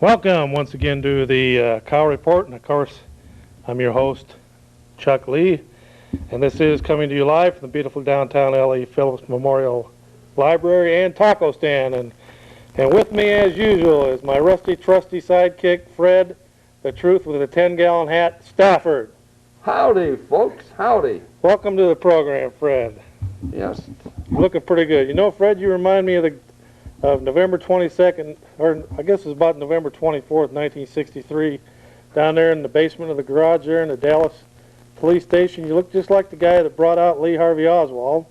Welcome once again to the Cow Report, and of course, I'm your host, Chuck Lee, and this is coming to you live from the beautiful downtown LA Phillips Memorial Library and Taco Stand, and with me, as usual, is my rusty, trusty sidekick, Fred, the truth with a 10-gallon hat, Stafford. Howdy, folks, howdy. Welcome to the program, Fred. Yes. Looking pretty good. You know, Fred, you remind me of November 22nd, or I guess it was about November 24th, 1963, down there in the basement of the garage there in the Dallas police station. You look just like the guy that brought out Lee Harvey Oswald.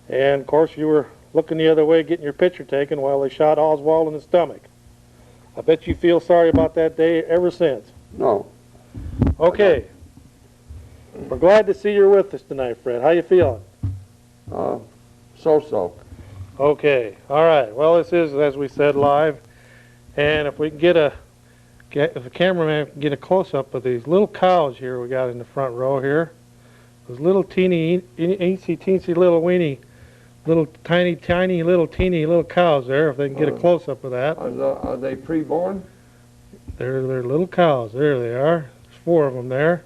And, of course, you were looking the other way getting your picture taken while they shot Oswald in the stomach. I bet you feel sorry about that day ever since. No. Okay. We're glad to see you're with us tonight, Fred. How you feeling? So-so. Okay. All right. Well, this is, as we said, live. And if we can if the cameraman can get a close-up of these little cows here we got in the front row here. Those little teeny, teensy little weeny, little tiny little teeny little cows there, if they can get a close-up of that. Are they pre-born? They're little cows. There they are. There's 4 of them there.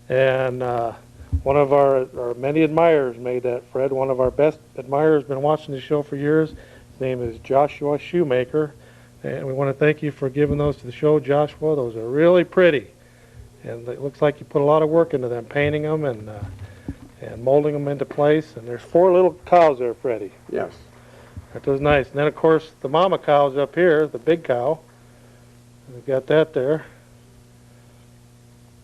And one of our many admirers made that, Fred. One of our best admirers, been watching the show for years. His name is Joshua Shoemaker. And we want to thank you for giving those to the show, Joshua. Those are really pretty. And it looks like you put a lot of work into them, painting them and molding them into place. And there's 4 little cows there, Freddie. Yes. That was nice. And then, of course, the mama cow's up here, the big cow. We've got that there.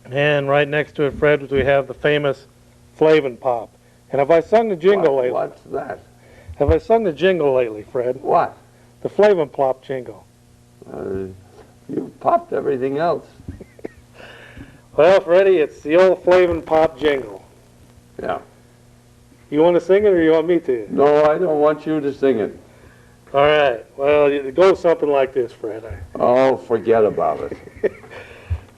And right next to it, Fred, we have the famous Flavin' Pop. And have I sung the jingle lately? What's that? Have I sung the jingle lately, Fred? What? The Flavin' Pop jingle. You popped everything else. Well, Freddie, it's the old Flavin' Pop jingle. Yeah. You want to sing it or you want me to? No, I don't want you to sing it. All right. Well, it goes something like this, Fred. Oh, forget about it.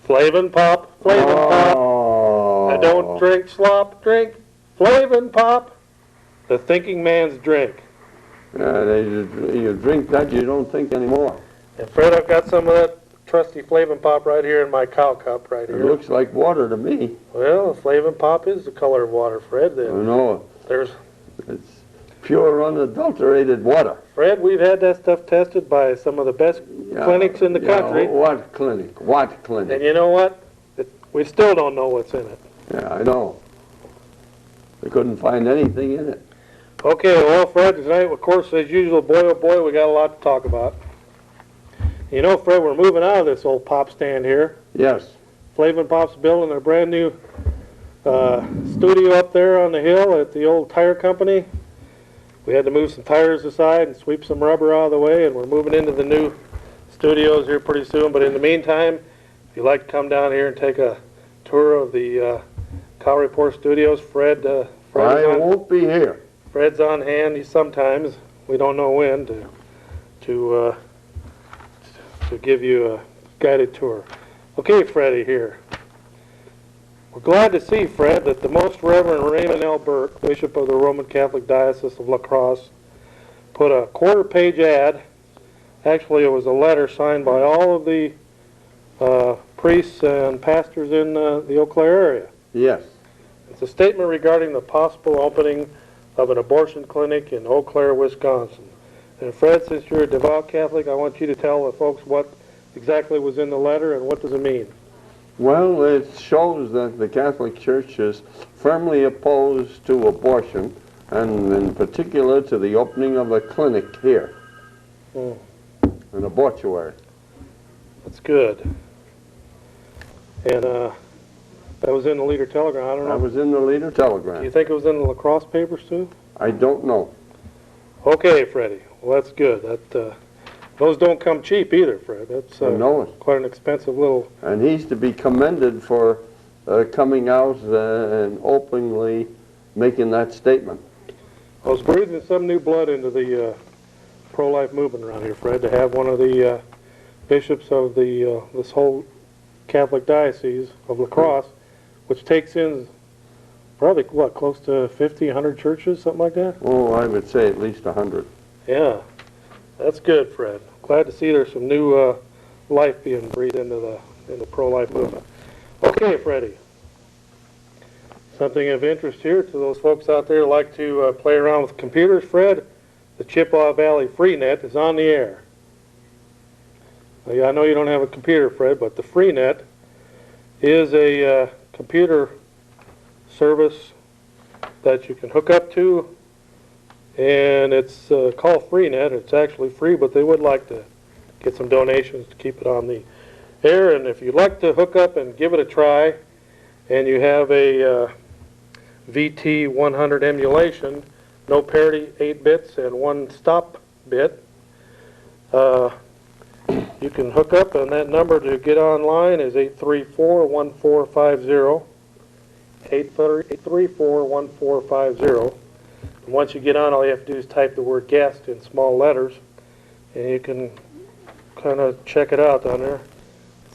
Flavin' Pop, Flavin' Pop. Oh. I don't drink slop, drink Flavin' Pop. The thinking man's drink. You drink that, you don't think anymore. And Fred, I've got some of that trusty Flavin' Pop right here in my cow cup right here. It looks like water to me. Well, Flavin' Pop is the color of water, Fred. I know. It's pure, unadulterated water. Fred, we've had that stuff tested by some of the best clinics in the country. What clinic? What clinic? And you know what? We still don't know what's in it. Yeah, I know. They couldn't find anything in it. Okay, well, Fred, tonight, of course, as usual, boy, oh boy, we got a lot to talk about. You know, Fred, we're moving out of this old pop stand here. Yes. Flavin' Pop's building a brand new studio up there on the hill at the old tire company. We had to move some tires aside and sweep some rubber out of the way, and we're moving into the new studios here pretty soon. But in the meantime, if you'd like to come down here and take a tour of the Cow Report studios, Fred I won't be here. Fred's on hand sometimes. We don't know when to give you a guided tour. Okay, Freddie here. We're glad to see, Fred, that the Most Reverend Raymond L. Burke, Bishop of the Roman Catholic Diocese of La Crosse, put a quarter-page ad. Actually, it was a letter signed by all of the priests and pastors in the Eau Claire area. Yes. It's a statement regarding the possible opening of an abortion clinic in Eau Claire, Wisconsin. And Fred, since you're a devout Catholic, I want you to tell the folks what exactly was in the letter and what does it mean. Well, it shows that the Catholic Church is firmly opposed to abortion, and in particular to the opening of a clinic here, an abortuary. That's good. And that was in the Leader Telegram. I don't know. That was in the Leader Telegram. Do you think it was in the La Crosse papers too? I don't know. Okay, Freddie. Well, that's good. Those don't come cheap either, Fred. That's I know it. quite an expensive little... And he's to be commended for coming out and openly making that statement. I was breathing some new blood into the pro-life movement around here, Fred, to have one of the bishops of this whole Catholic Diocese of La Crosse, which takes in probably, what, close to 50, 100 churches, something like that? Oh, I would say at least 100. Yeah, that's good, Fred. Glad to see there's some new life being breathed into the pro-life movement. Okay, Freddie. Something of interest here to those folks out there who like to play around with computers, Fred, the Chippewa Valley Freenet is on the air. I know you don't have a computer, Fred, but the Freenet is a computer service that you can hook up to, and it's called Freenet. It's actually free, but they would like to get some donations to keep it on the air. And if you'd like to hook up and give it a try, and you have a VT100 emulation, no parity, 8 bits, and 1 stop bit, you can hook up, and that number to get online is 834-1450, 834-1450. And once you get on, all you have to do is type the word guest in small letters, and you can kind of check it out down there,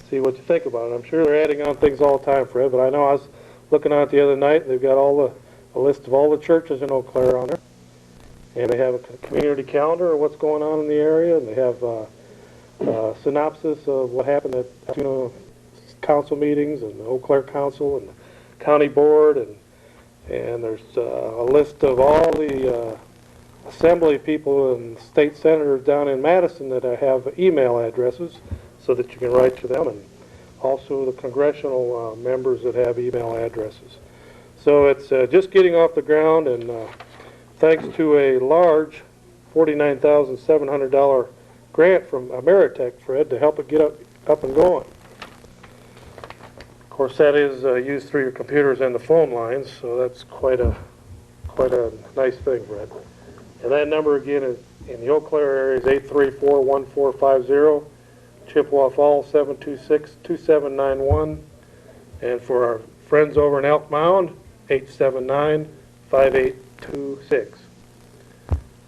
see what you think about it. I'm sure they're adding on things all the time, Fred, but I know I was looking at it the other night. They've got a list of all the churches in Eau Claire on there, and they have a community calendar of what's going on in the area, and they have synopsis of what happened at council meetings and the Eau Claire Council and the county board, and there's a list of all the assembly people and state senators down in Madison that have email addresses so that you can write to them, and also the congressional members that have email addresses. So it's just getting off the ground, and thanks to a large $49,700 grant from Ameritech, Fred, to help it get up and going. Of course, that is used through your computers and the phone lines, so that's quite a nice thing, Fred. And that number again is in the Eau Claire area is 834-1450, Chippewa Falls 726-2791, and for our friends over in Elk Mound, 879-5826.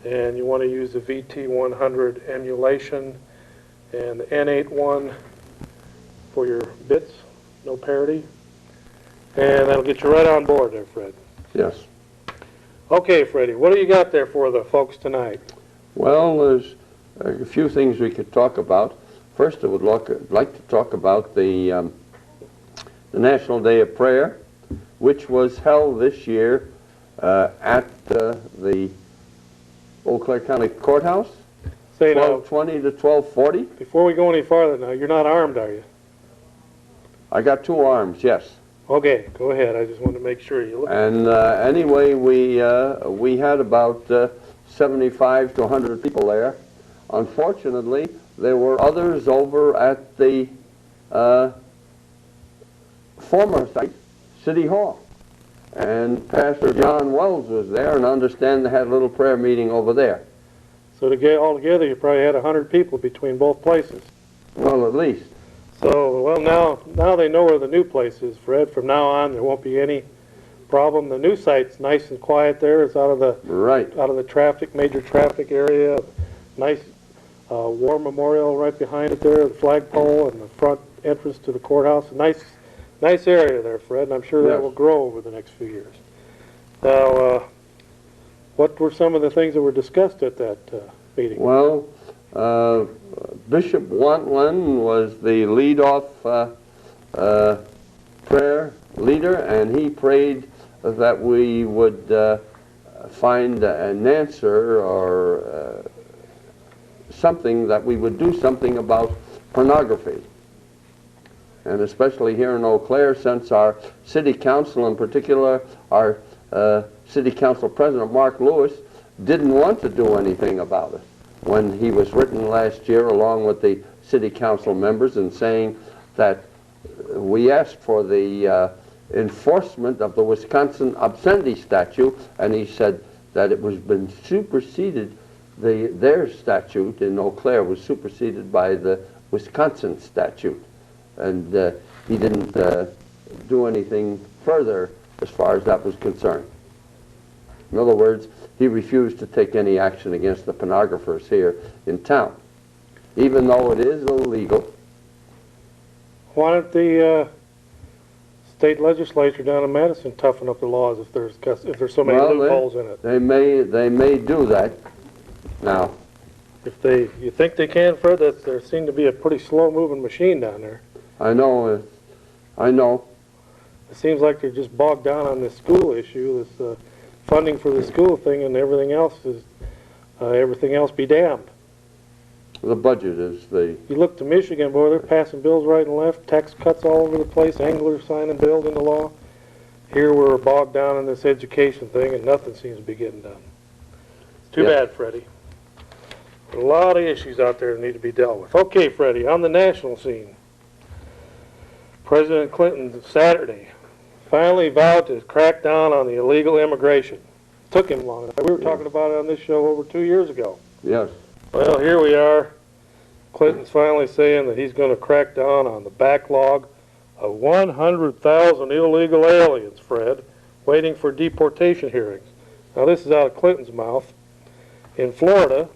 And you want to use the VT100 emulation and the N81 for your bits, no parity. And that'll get you right on board there, Fred. Yes. Okay, Freddie, what do you got there for the folks tonight? Well, there's a few things we could talk about. First, I would like to talk about the National Day of Prayer, which was held this year at the Eau Claire County Courthouse, Say now, 12:20 to 12:40. before we go any farther now, you're not armed, are you? I got 2 arms, yes. Okay, go ahead. I just wanted to make sure you look. And anyway, we had about 75 to 100 people there. Unfortunately, there were others over at the former site, City Hall. And Pastor John Wells was there, and I understand they had a little prayer meeting over there. So to get all together, you probably had 100 people between both places. Well, at least. So, well, now they know where the new place is, Fred. From now on, there won't be any problem. The new site's nice and quiet there. It's out of the major traffic area. Nice war memorial right behind it there, the flagpole and the front entrance to the courthouse. Nice area there, Fred, and I'm sure that will grow over the next few years. Now, what were some of the things that were discussed at that meeting? Well, Bishop Wantland was the lead-off prayer leader, and he prayed that we would find an answer or something, that we would do something about pornography. And especially here in Eau Claire, since our city council, in particular our city council president, Mark Lewis, didn't want to do anything about it when he was written last year along with the city council members and saying that we asked for the enforcement of the Wisconsin obscenity statute, and he said that it was been superseded, their statute in Eau Claire was superseded by the Wisconsin statute. And he didn't do anything further as far as that was concerned. In other words, he refused to take any action against the pornographers here in town, even though it is illegal. Why don't the state legislature down in Madison toughen up the laws if there's so many loopholes in it? They may do that. Now, You think they can, Fred? There seemed to be a pretty slow-moving machine down there. I know. I know. It seems like they're just bogged down on this school issue, this funding for the school thing, and everything else be damned. The budget is the... You look to Michigan, boy, they're passing bills right and left, tax cuts all over the place, anglers signing bills into law. Here we're bogged down in this education thing, and nothing seems to be getting done. It's too bad, Freddie. A lot of issues out there that need to be dealt with. Okay, Freddie, on the national scene, President Clinton Saturday finally vowed to crack down on the illegal immigration. It took him long enough. We were talking about it on this show over 2 years ago. Yes. Well, here we are. Clinton's finally saying that he's going to crack down on the backlog of 100,000 illegal aliens, Fred, waiting for deportation hearings. Now, this is out of Clinton's mouth. In Florida,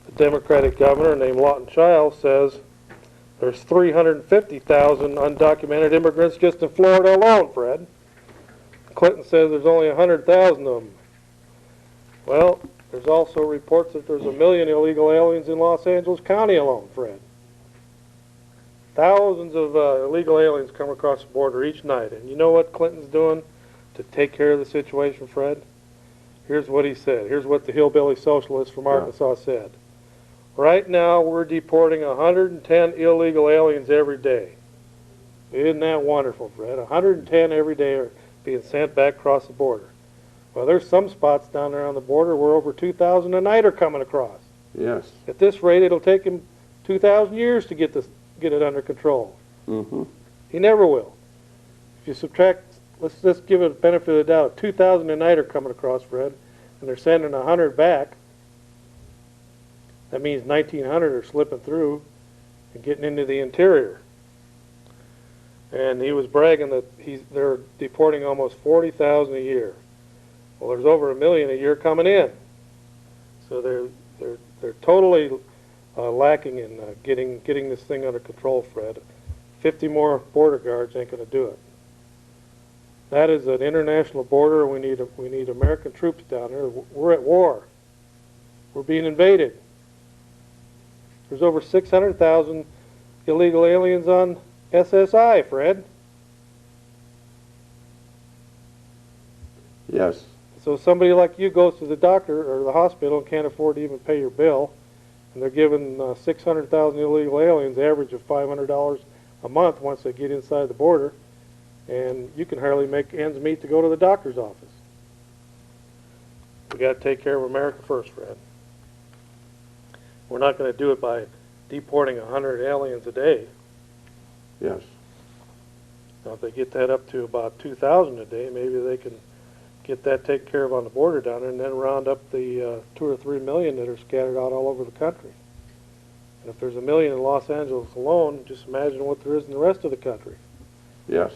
the Democratic governor named Lawton Chiles says there's 350,000 undocumented immigrants just in Florida alone, Fred. Clinton says there's only 100,000 of them. Well, there's also reports that there's 1 million illegal aliens in Los Angeles County alone, Fred. Thousands of illegal aliens come across the border each night. And you know what Clinton's doing to take care of the situation, Fred? Here's what he said. Here's what the hillbilly socialist from Arkansas said. Right now, we're deporting 110 illegal aliens every day. Isn't that wonderful, Fred? 110 every day are being sent back across the border. Well, there's some spots down there on the border where over 2,000 a night are coming across. Yes. At this rate, it'll take him 2,000 years to get it under control. Mm-hmm. He never will. If you subtract, let's just give it a benefit of the doubt, 2,000 a night are coming across, Fred, and they're sending 100 back. That means 1,900 are slipping through and getting into the interior. And he was bragging that they're deporting almost 40,000 a year. Well, there's over 1 million a year coming in. So they're totally lacking in getting this thing under control, Fred. 50 more border guards ain't going to do it. That is an international border. We need American troops down there. We're at war. We're being invaded. There's over 600,000 illegal aliens on SSI, Fred. Yes. So somebody like you goes to the doctor or the hospital and can't afford to even pay your bill, and they're giving 600,000 illegal aliens an average of $500 a month once they get inside the border, and you can hardly make ends meet to go to the doctor's office. We got to take care of America first, Fred. We're not going to do it by deporting 100 aliens a day. Yes. Now, if they get that up to about 2,000 a day, maybe they can get that taken care of on the border down there, and then round up the 2 or 3 million that are scattered out all over the country. And if there's 1 million in Los Angeles alone, just imagine what there is in the rest of the country. Yes.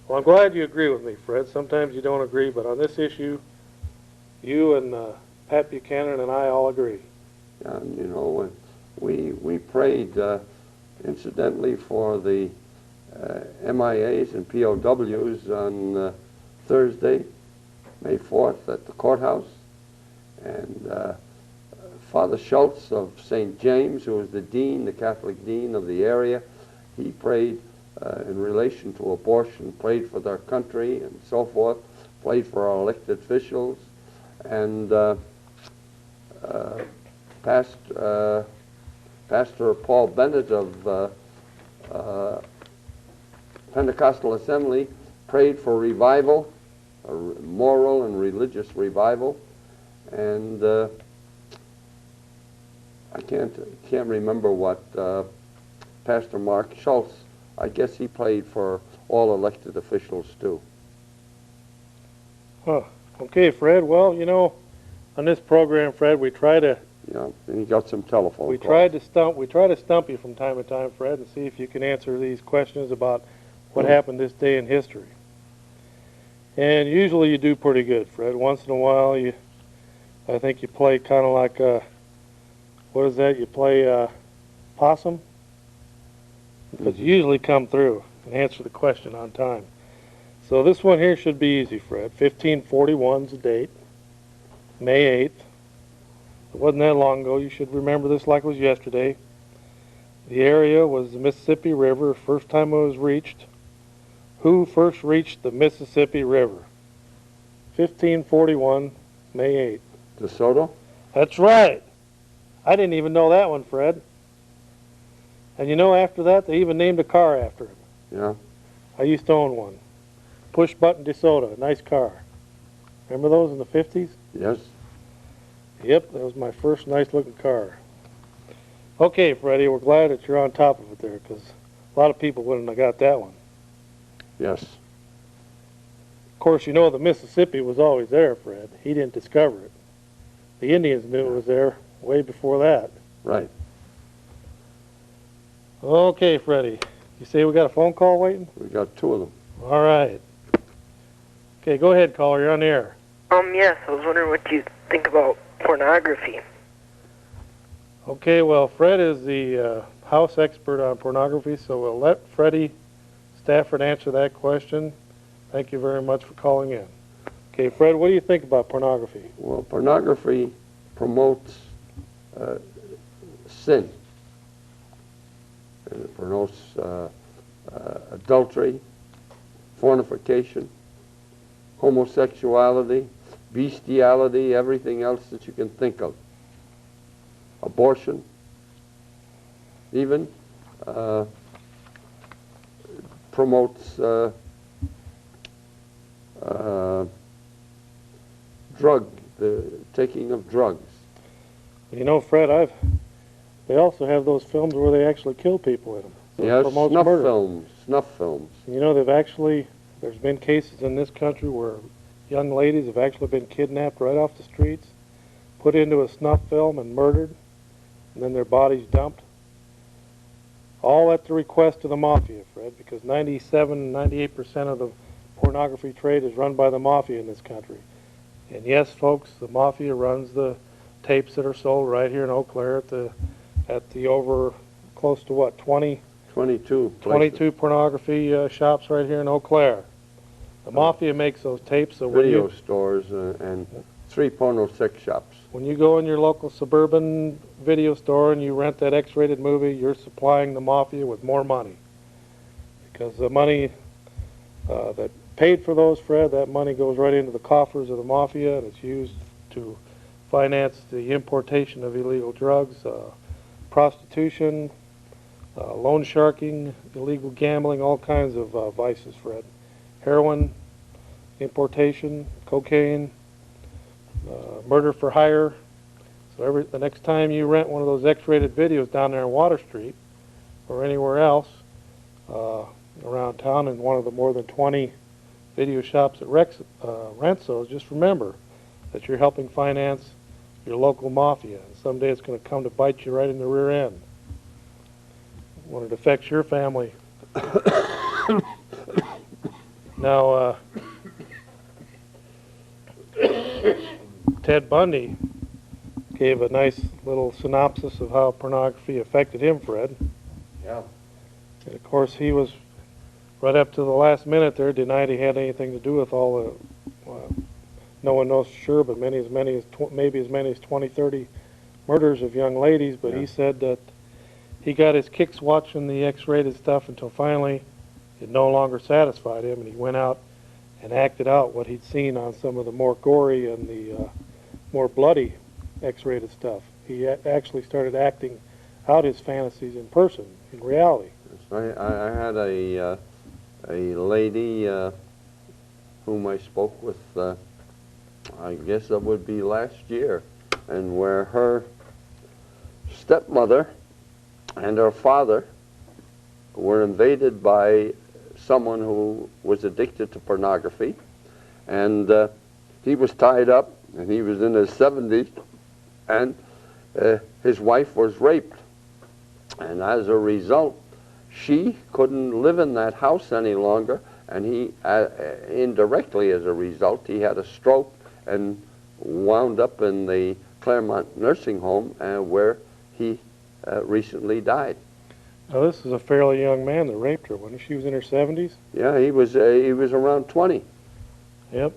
Well, I'm glad you agree with me, Fred. Sometimes you don't agree, but on this issue, you and Pat Buchanan and I all agree. And, you know, we prayed, incidentally, for the MIAs and POWs on Thursday, May 4th, at the courthouse. And Father Schultz of St. James, who was the dean, the Catholic dean of the area, he prayed in relation to abortion, prayed for their country and so forth, prayed for our elected officials. And Pastor Paul Bennett of Pentecostal Assembly prayed for revival, a moral and religious revival. And I can't remember what Pastor Mark Schultz, I guess he prayed for all elected officials too. Huh. Okay, Fred. Well, you know, on this program, Fred, we try to Yeah, and he got some telephone we calls. try to stump you from time to time, Fred, and see if you can answer these questions about what happened this day in history. And usually you do pretty good, Fred. Once in a while, I think you play kind of like what is that? You play possum, but you usually come through and answer the question on time. So this one here should be easy, Fred. 1541's the date, May 8th. It wasn't that long ago. You should remember this like it was yesterday. The area was the Mississippi River. First time it was reached. Who first reached the Mississippi River? 1541, May 8th. DeSoto? That's right. I didn't even know that one, Fred. And you know, after that, they even named a car after him. Yeah. I used to own one. Push button DeSoto, nice car. Remember those in the 50s? Yes. Yep, that was my first nice looking car. Okay, Freddie, we're glad that you're on top of it there, because a lot of people wouldn't have got that one. Yes. Of course, you know the Mississippi was always there, Fred. He didn't discover it. The Indians knew it was there way before that. Right. Okay, Freddie. You say we got a phone call waiting? We got two of them. All right. Okay, go ahead, caller. You're on the air. Yes, I was wondering what you think about pornography. Okay, well, Fred is the house expert on pornography, so we'll let Freddie Stafford answer that question. Thank you very much for calling in. Okay, Fred, what do you think about pornography? Well, pornography promotes sin. And it promotes adultery, fornication, homosexuality, bestiality, everything else that you can think of. Abortion, even promotes the taking of drugs. You know, Fred, they also have those films where they actually kill people in them. So it Yes, promotes snuff murder. films. You know, there's been cases in this country where young ladies have actually been kidnapped right off the streets, put into a snuff film and murdered, and then their bodies dumped. All at the request of the mafia, Fred, because 98% of the pornography trade is run by the mafia in this country. And yes, folks, the mafia runs the tapes that are sold right here in Eau Claire at the over close to what, 22 pornography shops right here in Eau Claire. The mafia makes those tapes, so Video stores and 3 porno sex shops. when you go in your local suburban video store and you rent that X-rated movie, you're supplying the mafia with more money. Because the money that paid for those, Fred, that money goes right into the coffers of the mafia, and it's used to finance the importation of illegal drugs, prostitution, loan sharking, illegal gambling, all kinds of vices, Fred. Heroin, importation, cocaine, murder for hire. So the next time you rent one of those X-rated videos down there on Water Street or anywhere else around town in one of the more than 20 video shops that rent those, just remember that you're helping finance your local mafia. And someday it's going to come to bite you right in the rear end when it affects your family. Now, Ted Bundy gave a nice little synopsis of how pornography affected him, Fred. Yeah. And of course, he was right up to the last minute there denied he had anything to do with all the, no one knows for sure, but maybe as many as 20, 30 murders of young ladies. But he said that he got his kicks watching the X-rated stuff until finally it no longer satisfied him, and he went out and acted out what he'd seen on some of the more gory and the more bloody X-rated stuff. He actually started acting out his fantasies in person, in reality. I had a lady whom I spoke with, I guess that would be last year, and where her stepmother and her father were invaded by someone who was addicted to pornography, and he was tied up, and he was in his 70s, and his wife was raped, and as a result, she couldn't live in that house any longer, and he, indirectly as a result, he had a stroke and wound up in the Claremont nursing home where he recently died. Now, this is a fairly young man that raped her, wasn't he? She was in her 70s? Yeah, he was around 20. Yep.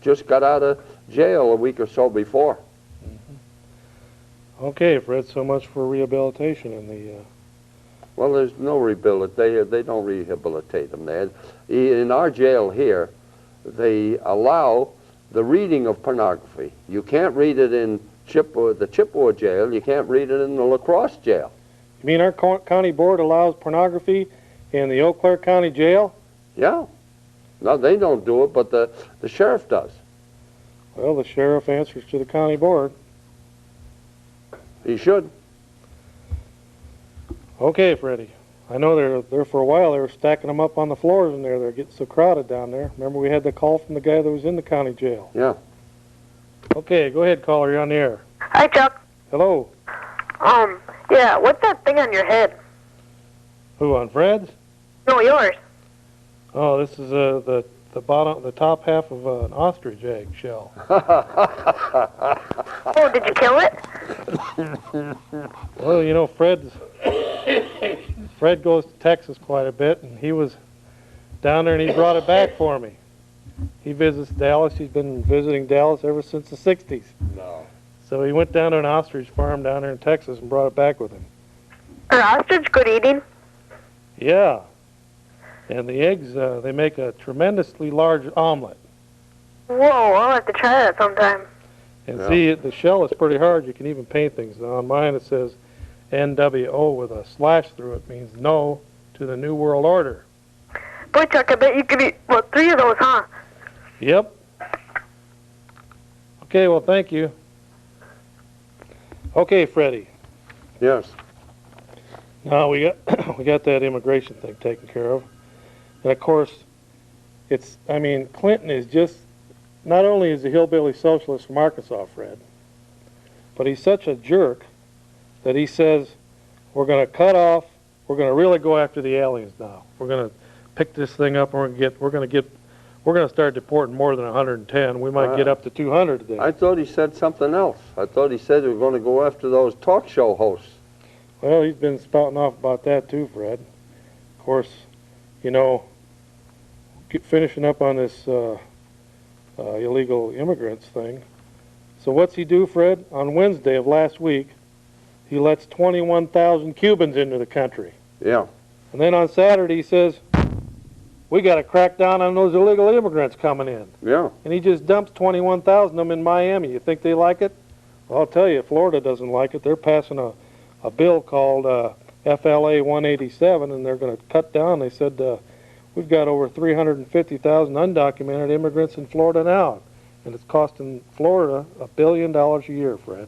Just got out of jail a week or so before. Okay, Fred, so much for rehabilitation in the, Well, there's no rehabilitation. They don't rehabilitate them there. In our jail here, they allow the reading of pornography. You can't read it in the Chippewa jail. You can't read it in the La Crosse jail. you mean our county board allows pornography in the Eau Claire County Jail? Yeah. No, they don't do it, but the sheriff does. Well, the sheriff answers to the county board. He should. Okay, Freddie. I know they're there for a while. They were stacking them up on the floors in there. They're getting so crowded down there. Remember we had the call from the guy that was in the county jail. Yeah. Okay, go ahead, caller. You're on the air. Hi, Chuck. Hello. Yeah, what's that thing on your head? Who, on Fred's? No, yours. Oh, this is the bottom, the top half of an ostrich egg shell. Oh, did you kill it? Well, you know, Fred goes to Texas quite a bit, and he was down there, and he brought it back for me. He visits Dallas. He's been visiting Dallas ever since the 60s. No. So he went down to an ostrich farm down there in Texas and brought it back with him. Are ostrich good eating? Yeah. And the eggs, they make a tremendously large omelet. Whoa, I'll have to try that sometime. And Yeah. see, the shell is pretty hard. You can even paint things. Now, on mine it says NWO with a slash through it, means no to the New World Order. Boy, Chuck, I bet you could eat, 3 of those, huh? Yep. Okay, well, thank you. Okay, Freddie. Yes. Now we got we got that immigration thing taken care of, and of course, Clinton is just not only is a hillbilly socialist from Arkansas, Fred, but he's such a jerk that he says we're going to really go after the aliens now. We're going to pick this thing up, and we're going to start deporting more than 110. We might get up to 200 today. I thought he said something else. I thought he said we were going to go after those talk show hosts. Well, he's been spouting off about that too, Fred. Of course, you know, finishing up on this illegal immigrants thing. So what's he do, Fred? On Wednesday of last week, he lets 21,000 Cubans into the country. Yeah. And then on Saturday he says, we got to crack down on those illegal immigrants coming in. Yeah. And he just dumps 21,000 of them in Miami. You think they like it? Well, I'll tell you, Florida doesn't like it. They're passing a bill called FLA 187, and they're going to cut down. They said we've got over 350,000 undocumented immigrants in Florida now, and it's costing Florida $1 billion a year, Fred,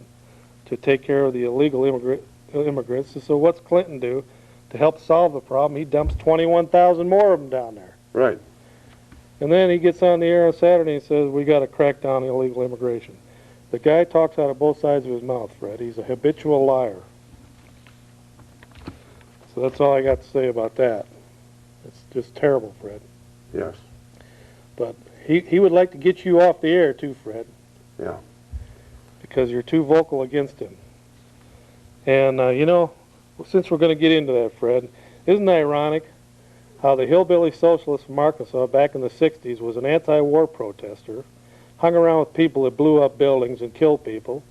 to take care of the illegal immigrants. So what's Clinton do to help solve the problem? He dumps 21,000 more of them down there. Right. And then he gets on the air on Saturday and says, we got to crack down on illegal immigration. The guy talks out of both sides of his mouth, Fred. He's a habitual liar. So that's all I got to say about that. It's just terrible, Fred. Yes. But he would like to get you off the air too, Fred. Yeah. Because you're too vocal against him. And, you know, since we're going to get into that, Fred, isn't it ironic how the hillbilly socialist from Arkansas back in the 60s was an anti-war protester, hung around with people that blew up buildings and killed people.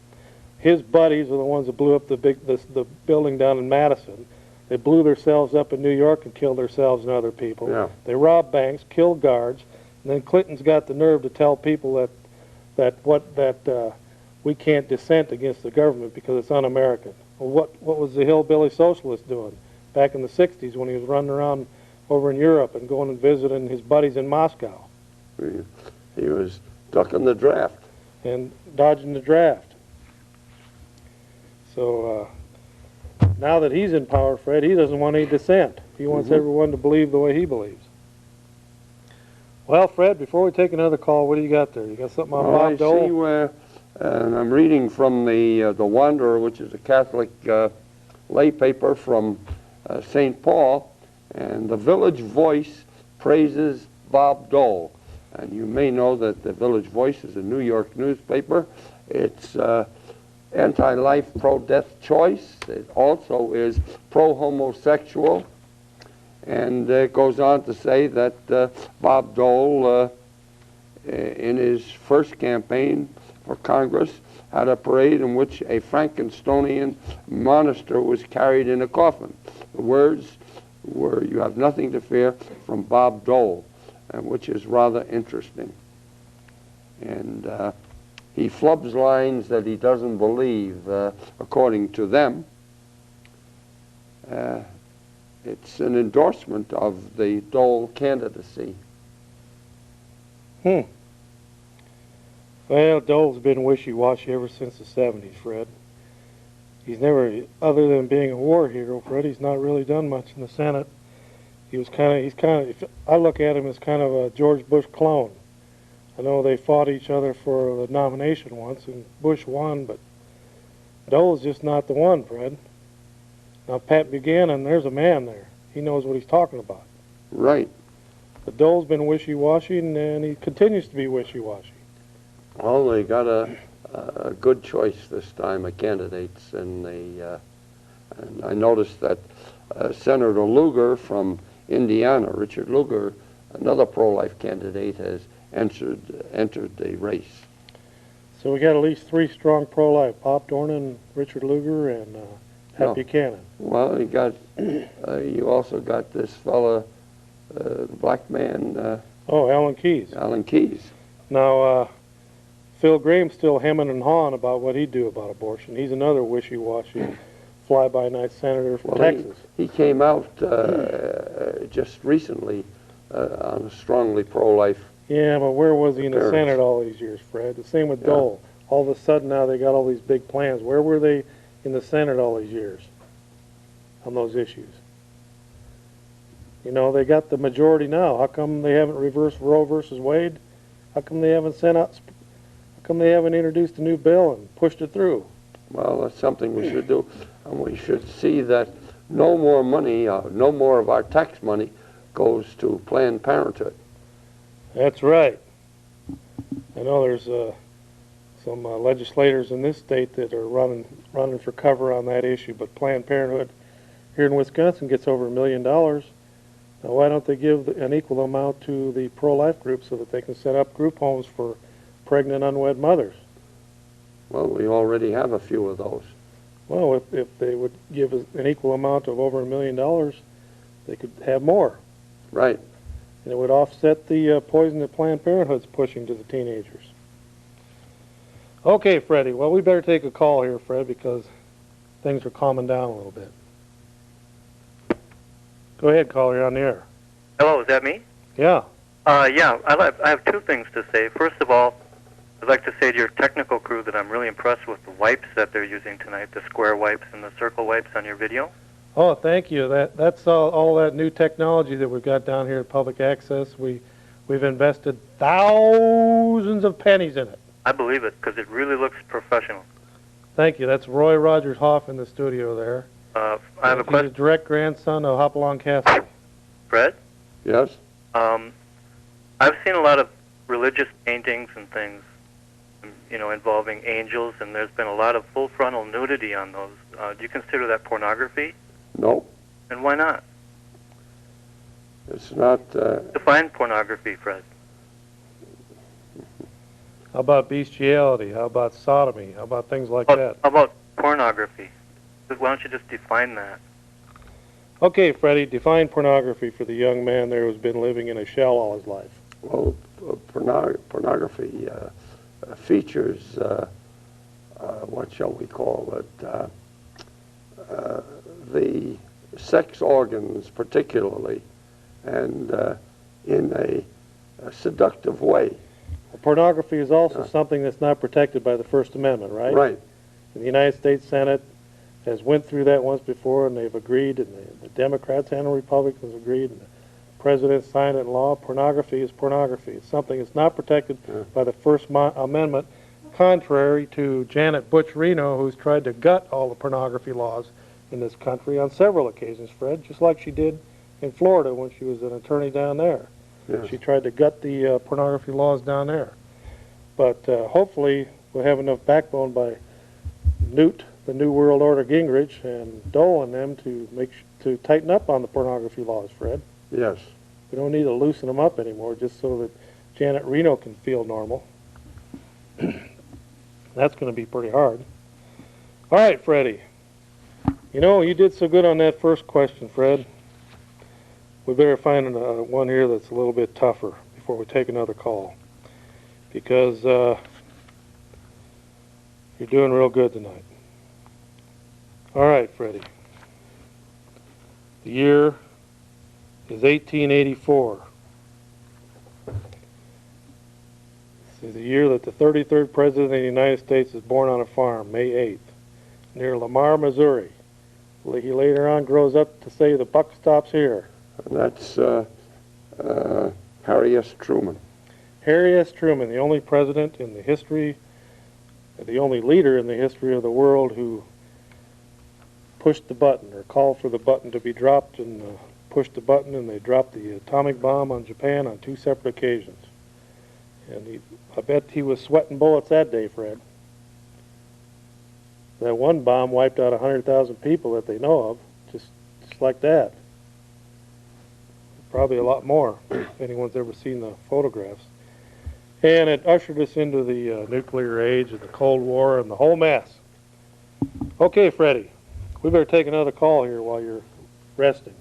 His buddies are the ones that blew up the building down in Madison. They blew themselves up in New York and killed themselves and other people. Yeah. They robbed banks, killed guards, and then Clinton's got the nerve to tell people that we can't dissent against the government because it's un-American. Well, what was the hillbilly socialist doing back in the 60s when he was running around over in Europe and going and visiting his buddies in Moscow? He was ducking the draft. And dodging the draft. So now that he's in power, Fred, he doesn't want any dissent. He wants everyone to believe the way he believes. Well, Fred, before we take another call, what do you got there? You got something on Bob Dole? I see where, and I'm reading from the Wanderer, which is a Catholic lay paper from St. Paul, and the Village Voice praises Bob Dole. And you may know that the Village Voice is a New York newspaper. It's anti-life, pro-death choice. It also is pro-homosexual. And it goes on to say that Bob Dole, in his first campaign for Congress, had a parade in which a Frankensteinian monster was carried in a coffin. The words were, "You have nothing to fear," from Bob Dole, which is rather interesting. And he flubs lines that he doesn't believe, according to them. It's an endorsement of the Dole candidacy. Well, Dole's been wishy-washy ever since the 70s, Fred. He's never, other than being a war hero, Fred, he's not really done much in the Senate. He's kind of, I look at him as kind of a George Bush clone. I know they fought each other for the nomination once, and Bush won, but Dole's just not the one, Fred. Now, Pat Buchanan, there's a man there. He knows what he's talking about. Right. But Dole's been wishy-washy, and he continues to be wishy-washy. Well, they got a good choice this time of candidates, and and I noticed that Senator Lugar from Indiana, Richard Lugar, another pro-life candidate, has entered the race. So we got at least 3 strong pro-life: Bob Dornan, Richard Lugar, and Pat Buchanan. Well, you also got this fella, black man. Alan Keyes. Alan Keyes. Now, Phil Graham's still hemming and hawing about what he'd do about abortion. He's another wishy-washy, fly-by-night senator from Texas. He came out just recently on a strongly pro-life. Yeah, but where was he in the appearance. Senate all these years, Fred? The same with Dole. All of a sudden now they got all these big plans. Where were they in the Senate all these years on those issues? You know, they got the majority now. How come they haven't reversed Roe versus Wade? How come they haven't introduced a new bill and pushed it through? Well, that's something we should do, and we should see that no more money, no more of our tax money goes to Planned Parenthood. That's right. I know there's some legislators in this state that are running for cover on that issue, but Planned Parenthood here in Wisconsin gets over $1 million. Now, why don't they give an equal amount to the pro-life group so that they can set up group homes for pregnant unwed mothers? Well, we already have a few of those. Well, if they would give an equal amount of over $1 million, they could have more. Right. And it would offset the poison that Planned Parenthood's pushing to the teenagers. Okay, Freddie. Well, we better take a call here, Fred, because things are calming down a little bit. Go ahead, caller. You're on the air. Hello, is that me? Yeah. Yeah, I have 2 things to say. First of all, I'd like to say to your technical crew that I'm really impressed with the wipes that they're using tonight, the square wipes and the circle wipes on your video. Oh, thank you. That's all that new technology that we've got down here at Public Access. We've invested thousands of pennies in it. I believe it, because it really looks professional. Thank you. That's Roy Rogers Hoff in the studio there. I have a question. He's a direct grandson of Hopalong Cassidy. Fred? Yes? I've seen a lot of religious paintings and things, you know, involving angels, and there's been a lot of full frontal nudity on those. Do you consider that pornography? No. And why not? It's not. Define pornography, Fred. How about bestiality? How about sodomy? How about things like that? How about pornography? Why don't you just define that? Okay, Freddie, define pornography for the young man there who's been living in a shell all his life. Well, pornography features, what shall we call it, the sex organs particularly, and in a seductive way. Pornography is also something that's not protected by the First Amendment, right? Right. And the United States Senate has went through that once before, and they've agreed, and the Democrats and the Republicans agreed, and the President signed it in law. Pornography is pornography. It's something that's not protected by the First Amendment, contrary to Janet Butch Reno, who's tried to gut all the pornography laws in this country on several occasions, Fred, just like she did in Florida when she was an attorney down there. Yes. She tried to gut the pornography laws down there. But hopefully we'll have enough backbone by Newt, the New World Order Gingrich, and Dole and them to tighten up on the pornography laws, Fred. Yes. We don't need to loosen them up anymore just so that Janet Reno can feel normal. That's going to be pretty hard. All right, Freddie. You know, you did so good on that first question, Fred. We better find one here that's a little bit tougher before we take another call. Because you're doing real good tonight. All right, Freddie. The year is 1884. This is the year that the 33rd President of the United States is born on a farm, May 8th, near Lamar, Missouri. He later on grows up to say the buck stops here. That's Harry S. Truman. Harry S. Truman, the only president in the history, the only leader in the history of the world who pushed the button or called for the button to be dropped and pushed the button, and they dropped the atomic bomb on Japan on 2 separate occasions. And I bet he was sweating bullets that day, Fred. That one bomb wiped out 100,000 people that they know of, just like that. Probably a lot more, if anyone's ever seen the photographs. And it ushered us into the nuclear age and the Cold War and the whole mess. Okay, Freddie, we better take another call here while you're resting.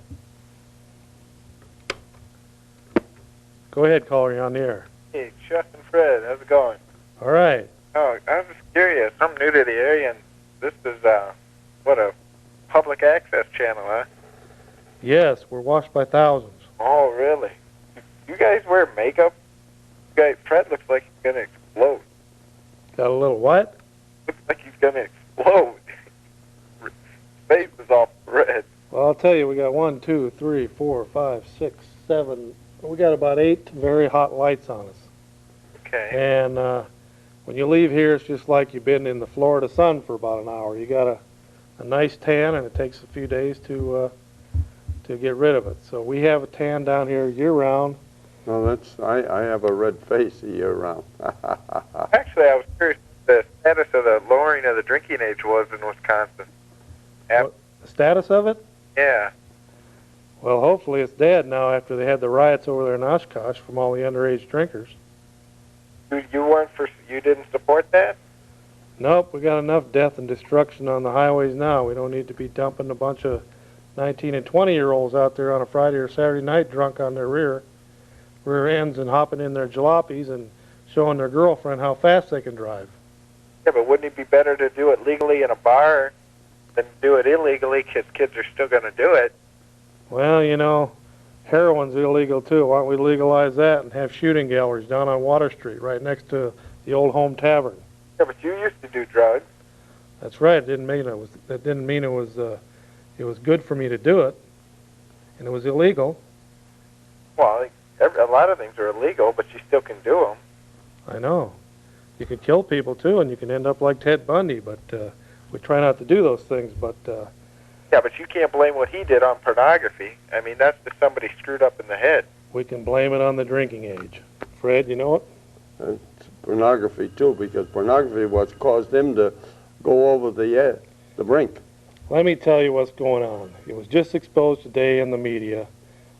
Go ahead, caller, you're on the air. Hey, Chuck and Fred, how's it going? All right. Oh, I was just curious. I'm new to the area, and this is, what, a public access channel, huh? Yes, we're watched by thousands. Oh, really? You guys wear makeup? Fred looks like he's going to explode. Got a little what? Looks like he's going to explode. His face is all red. Well, I'll tell you, we got 1, 2, 3, 4, 5, 6, 7. We got about 8 very hot lights on us. Okay. And when you leave here, it's just like you've been in the Florida sun for about an hour. You got a nice tan, and it takes a few days to get rid of it. So we have a tan down here year-round. No, I have a red face year-round. Actually, I was curious what the status of the lowering of the drinking age was in Wisconsin. What, the status of it? Yeah. Well, hopefully it's dead now after they had the riots over there in Oshkosh from all the underage drinkers. You didn't support that? Nope, we got enough death and destruction on the highways now. We don't need to be dumping a bunch of 19 and 20-year-olds out there on a Friday or Saturday night drunk on their rear ends and hopping in their jalopies and showing their girlfriend how fast they can drive. Yeah, but wouldn't it be better to do it legally in a bar than do it illegally because kids are still going to do it? Well, you know, heroin's illegal too. Why don't we legalize that and have shooting galleries down on Water Street right next to the Old Home Tavern? Yeah, but you used to do drugs. That's right. That didn't mean it was good for me to do it, and it was illegal. Well, a lot of things are illegal, but you still can do them. I know. You could kill people too, and you can end up like Ted Bundy. But we try not to do those things. But yeah, but you can't blame what he did on pornography. I mean, that's just somebody screwed up in the head. we can blame it on the drinking age. Fred, you know it? It's pornography too, because pornography was caused him to go over the brink. Let me tell you what's going on. It was just exposed today in the media.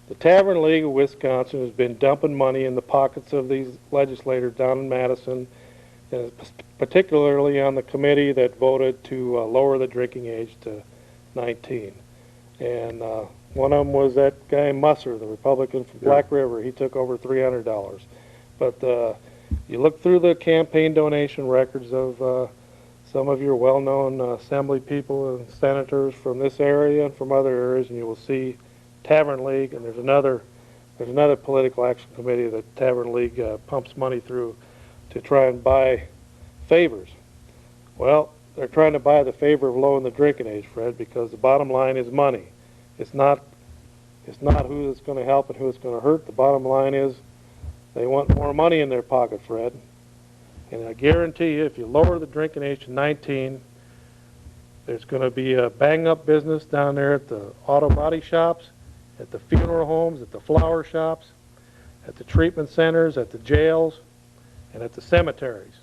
The Tavern League of Wisconsin has been dumping money in the pockets of these legislators down in Madison, and particularly on the committee that voted to lower the drinking age to 19. And one of them was that guy Musser, the Republican from Black River. He took over $300. But you look through the campaign donation records of some of your well-known assembly people and senators from this area and from other areas, and you will see Tavern League, and there's another political action committee that Tavern League pumps money through to try and buy favors. Well, they're trying to buy the favor of lowering the drinking age, Fred, because the bottom line is money. It's not who it's going to help and who it's going to hurt. The bottom line is they want more money in their pocket, Fred. And I guarantee you, if you lower the drinking age to 19, there's going to be a bang-up business down there at the auto body shops, at the funeral homes, at the flower shops, at the treatment centers, at the jails, and at the cemeteries.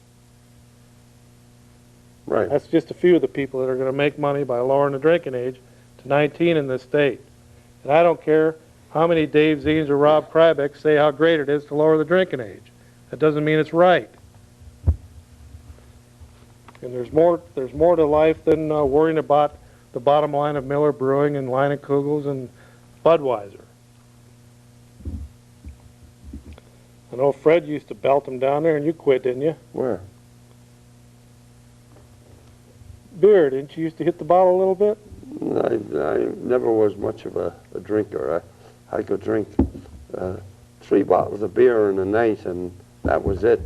Right. That's just a few of the people that are going to make money by lowering the drinking age to 19 in this state. And I don't care how many Dave Ziens or Rob Krybeck say how great it is to lower the drinking age. That doesn't mean it's right. And there's more to life than worrying about the bottom line of Miller Brewing and Leinenkugel's and Budweiser. I know Fred used to belt them down there, and you quit, didn't you? Where? Beer, didn't you used to hit the bottle a little bit? I never was much of a drinker. I could drink 3 bottles of beer in a night, and that was it.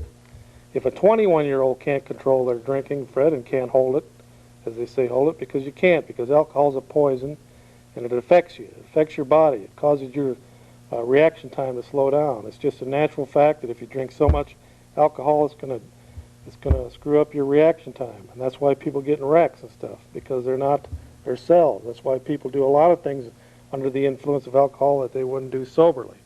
If a 21-year-old can't control their drinking, Fred, and can't hold it, as they say, hold it, because you can't, because alcohol's a poison, and it affects you. It affects your body. It causes your reaction time to slow down. It's just a natural fact that if you drink so much alcohol, it's gonna screw up your reaction time, and that's why people get in wrecks and stuff, because they're not their cells. That's why people do a lot of things under the influence of alcohol that they wouldn't do soberly.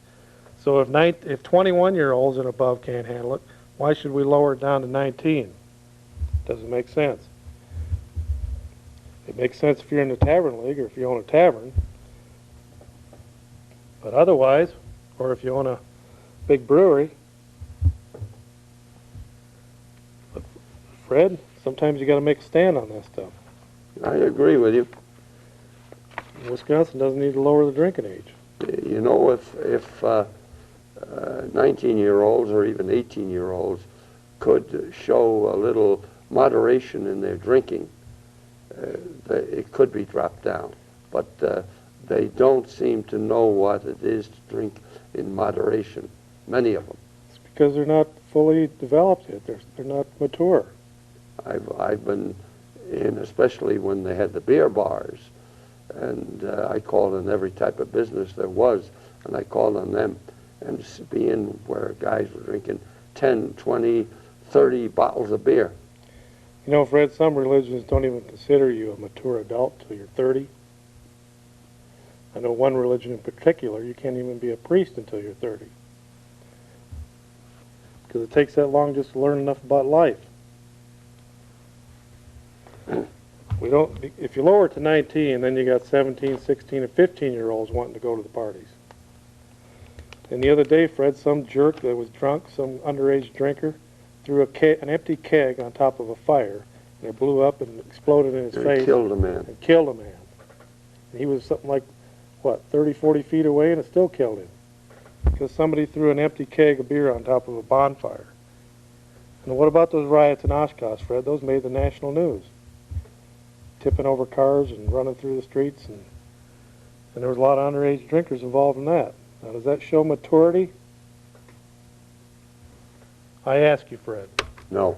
So if 21-year-olds and above can't handle it, why should we lower it down to 19? Doesn't make sense. It makes sense if you're in the tavern league or if you own a tavern. But otherwise, or if you own a big brewery. But Fred, sometimes you got to make a stand on that stuff. I agree with you. Wisconsin doesn't need to lower the drinking age. You know, if 19-year-olds or even 18-year-olds could show a little moderation in their drinking, it could be dropped down. But they don't seem to know what it is to drink in moderation, many of them. It's because they're not fully developed yet. They're not mature. I've been in, especially when they had the beer bars, and I called on every type of business there was, and I called on them, and being where guys were drinking 10, 20, 30 bottles of beer. You know, Fred, some religions don't even consider you a mature adult till you're 30. I know one religion in particular, you can't even be a priest until you're 30. Because it takes that long just to learn enough about life. We don't. If you lower it to 19, then you got 17, 16, and 15-year-olds wanting to go to the parties. And the other day, Fred, some jerk that was drunk, some underage drinker, threw an empty keg on top of a fire, and it blew up and exploded in his face. And killed a man. And killed a man. And he was something like, what, 30, 40 feet away, and it still killed him. Because somebody threw an empty keg of beer on top of a bonfire. And what about those riots in Oshkosh, Fred? Those made the national news. Tipping over cars and running through the streets, and there was a lot of underage drinkers involved in that. Now, does that show maturity? I ask you, Fred. No.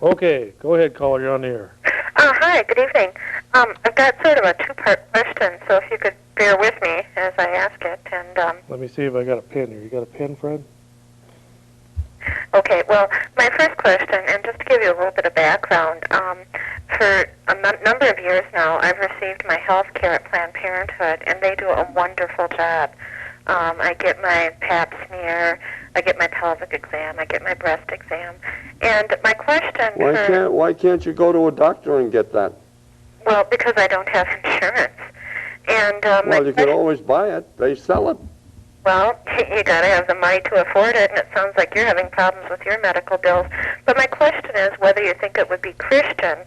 Okay, go ahead, caller. You're on the air. Hi, good evening. I've got sort of a two-part question, so if you could bear with me as I ask it. And Let me see if I got a pen here. You got a pen, Fred? okay, well, my first question, and just to give you a little bit of background, for a number of years now, I've received my health care at Planned Parenthood, and they do a wonderful job. I get my pap smear, I get my pelvic exam, I get my breast exam. And my question Why can't you go to a doctor and get that? Well, because I don't have insurance. And Well, you could always buy it. They sell it. Well, you got to have the money to afford it, and it sounds like you're having problems with your medical bills. But my question is whether you think it would be Christian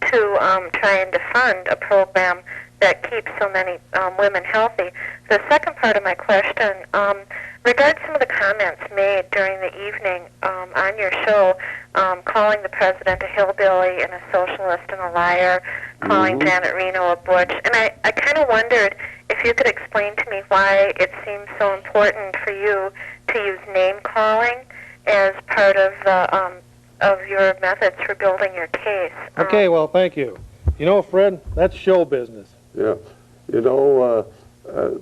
to try and fund a program that keeps so many women healthy. The second part of my question regards some of the comments made during the evening on your show, calling the president a hillbilly and a socialist and a liar, calling Janet Reno a butch. And I kind of wondered if you could explain to me why it seems so important for you to use name-calling as part of your methods for building your case. Okay, well, thank you. You know, Fred, that's show business. Yeah. You know,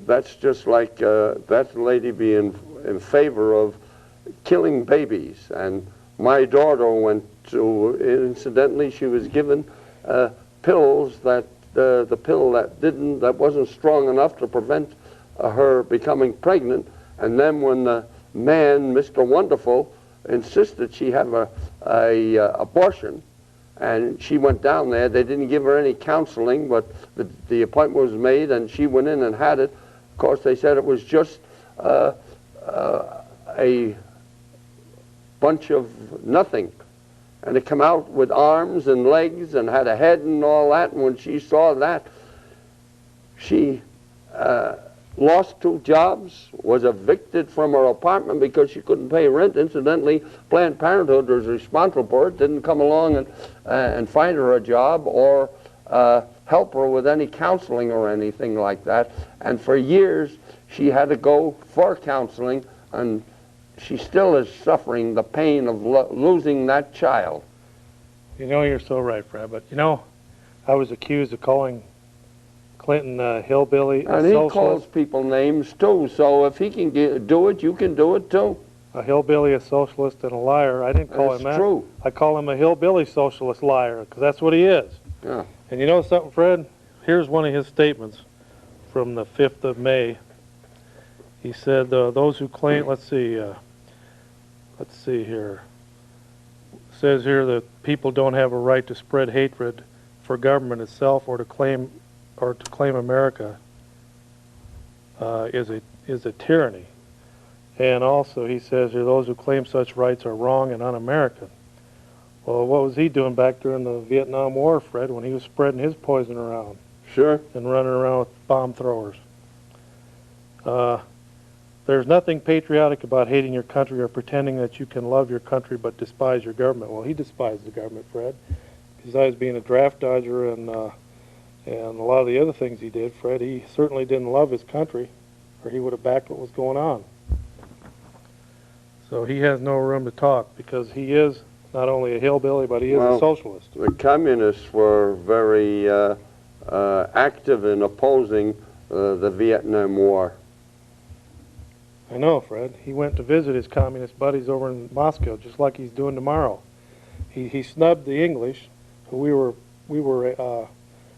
that's just like that lady being in favor of killing babies. And my daughter went to, incidentally, she was given pills that the pill that wasn't strong enough to prevent her becoming pregnant. And then when the man, Mr. Wonderful, insisted she have a abortion, and she went down there. They didn't give her any counseling, but the appointment was made, and she went in and had it. Of course, they said it was just a bunch of nothing. and it come out with arms and legs and had a head and all that. And when she saw that, she lost 2 jobs, was evicted from her apartment because she couldn't pay rent. Incidentally, Planned Parenthood was responsible for it, didn't come along and find her a job or help her with any counseling or anything like that. And for years, she had to go for counseling, and she still is suffering the pain of losing that child. You know, you're so right, Fred, but you know, I was accused of calling Clinton hillbilly, a And he socialist. calls people names too, so if he can do it, you can do it too. A hillbilly, a socialist, and a liar. I didn't call That's him that. true. I call him a hillbilly socialist liar, because that's what he is. Yeah. And you know something, Fred? Here's one of his statements from the 5th of May. He said, those who claim, let's see here. It says here that people don't have a right to spread hatred for government itself or to claim America is a tyranny. And also he says here, those who claim such rights are wrong and un-American. Well, what was he doing back during the Vietnam War, Fred, when he was spreading his poison around Sure. and running around with bomb throwers? There's nothing patriotic about hating your country or pretending that you can love your country but despise your government. Well, he despised the government, Fred. Besides being a draft dodger and a lot of the other things he did, Fred, he certainly didn't love his country, or he would have backed what was going on. So he has no room to talk, because he is not only a hillbilly, but he is a socialist. The communists were very active in opposing the Vietnam War. I know, Fred. He went to visit his communist buddies over in Moscow, just like he's doing tomorrow. He snubbed the English, who we were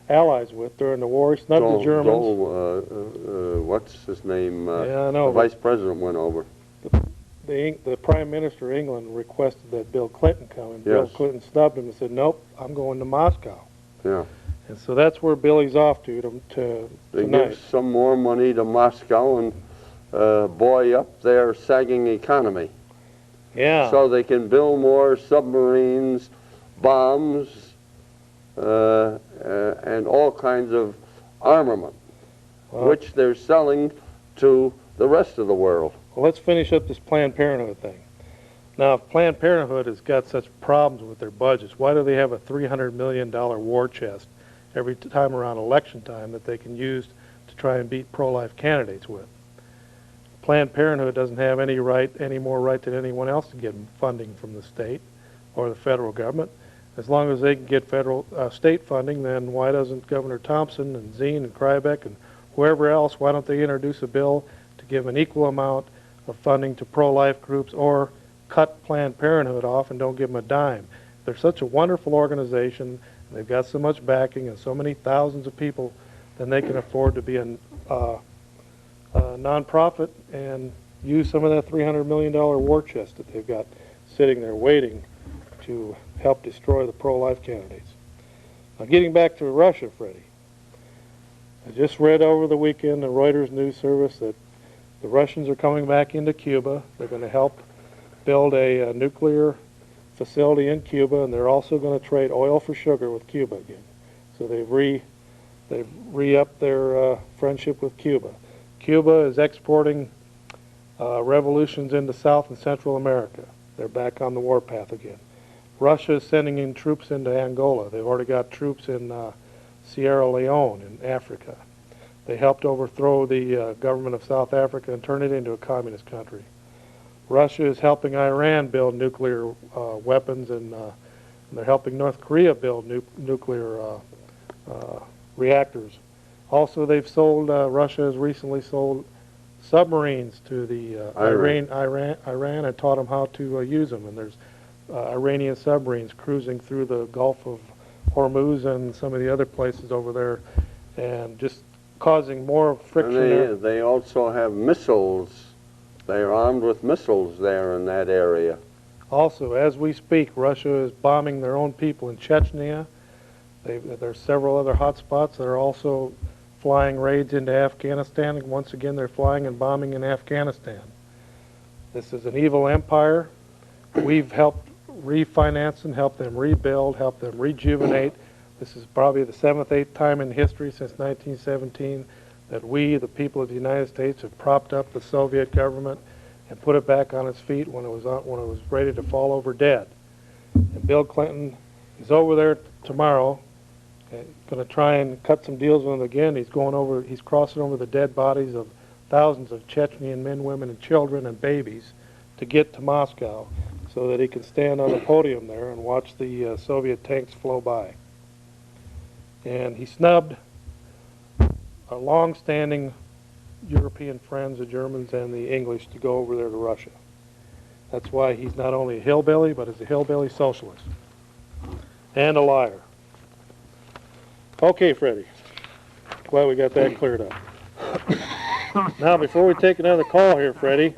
allies with during the war. He snubbed the Germans. What's his name? Yeah, I know. The vice president went over. The Prime Minister of England requested that Bill Clinton come, and Yes. Bill Clinton snubbed him and said, "Nope, I'm going to Moscow." Yeah. And so that's where Billy's off to They tonight. give some more money to Moscow and buoy up their sagging economy. Yeah. So they can build more submarines, bombs, and all kinds of armament, Well, which they're selling to the rest of the world. Well, let's finish up this Planned Parenthood thing. Now, if Planned Parenthood has got such problems with their budgets, why do they have a $300 million war chest every time around election time that they can use to try and beat pro-life candidates with? Planned Parenthood doesn't have any more right than anyone else to get funding from the state or the federal government. As long as they can get state funding, then why doesn't Governor Thompson and Zine and Krybeck and whoever else, why don't they introduce a bill to give an equal amount of funding to pro-life groups, or cut Planned Parenthood off and don't give them a dime? They're such a wonderful organization, and they've got so much backing and so many thousands of people, then they can afford to be a non-profit and use some of that $300 million war chest that they've got sitting there waiting to help destroy the pro-life candidates. Now, getting back to Russia, Freddie, I just read over the weekend the Reuters news service that the Russians are coming back into Cuba. They're going to help build a nuclear facility in Cuba, and they're also going to trade oil for sugar with Cuba again. So they've re-upped their friendship with Cuba. Cuba is exporting revolutions into South and Central America. They're back on the warpath again. Russia is sending in troops into Angola. They've already got troops in Sierra Leone in Africa. They helped overthrow the government of South Africa and turn it into a communist country. Russia is helping Iran build nuclear weapons, and they're helping North Korea build nuclear reactors. Also, Russia has recently sold submarines to the Iran and taught them how to use them. And there's Iranian submarines cruising through the Gulf of Hormuz and some of the other places over there, and just causing more friction there. And they also have missiles. They're armed with missiles there in that area. Also, as we speak, Russia is bombing their own people in Chechnya. There's several other hot spots that are also flying raids into Afghanistan. And once again, they're flying and bombing in Afghanistan. This is an evil empire. We've helped refinance them, help them rebuild, help them rejuvenate. This is probably the 7th, 8th time in history since 1917 that we, the people of the United States, have propped up the Soviet government and put it back on its feet when it was ready to fall over dead. And Bill Clinton is over there tomorrow, going to try and cut some deals with him again. He's crossing over the dead bodies of thousands of Chechnyan men, women, and children and babies to get to Moscow so that he can stand on the podium there and watch the Soviet tanks flow by. And he snubbed our long-standing European friends, the Germans and the English, to go over there to Russia. That's why he's not only a hillbilly, but is a hillbilly socialist. And a liar. Okay, Freddie. Glad we got that cleared up. Now, before we take another call here, Freddie,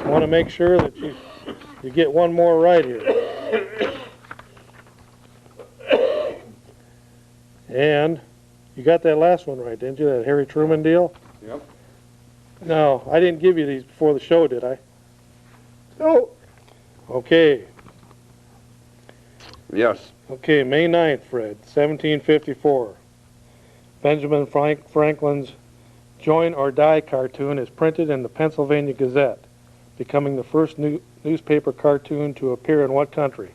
I want to make sure that you get one more right here. And you got that last one right, didn't you? That Harry Truman deal? Yep. No, I didn't give you these before the show, did I? No. Okay. Yes. Okay, May 9th, Fred, 1754. Benjamin Franklin's Join or Die cartoon is printed in the Pennsylvania Gazette, becoming the first newspaper cartoon to appear in what country?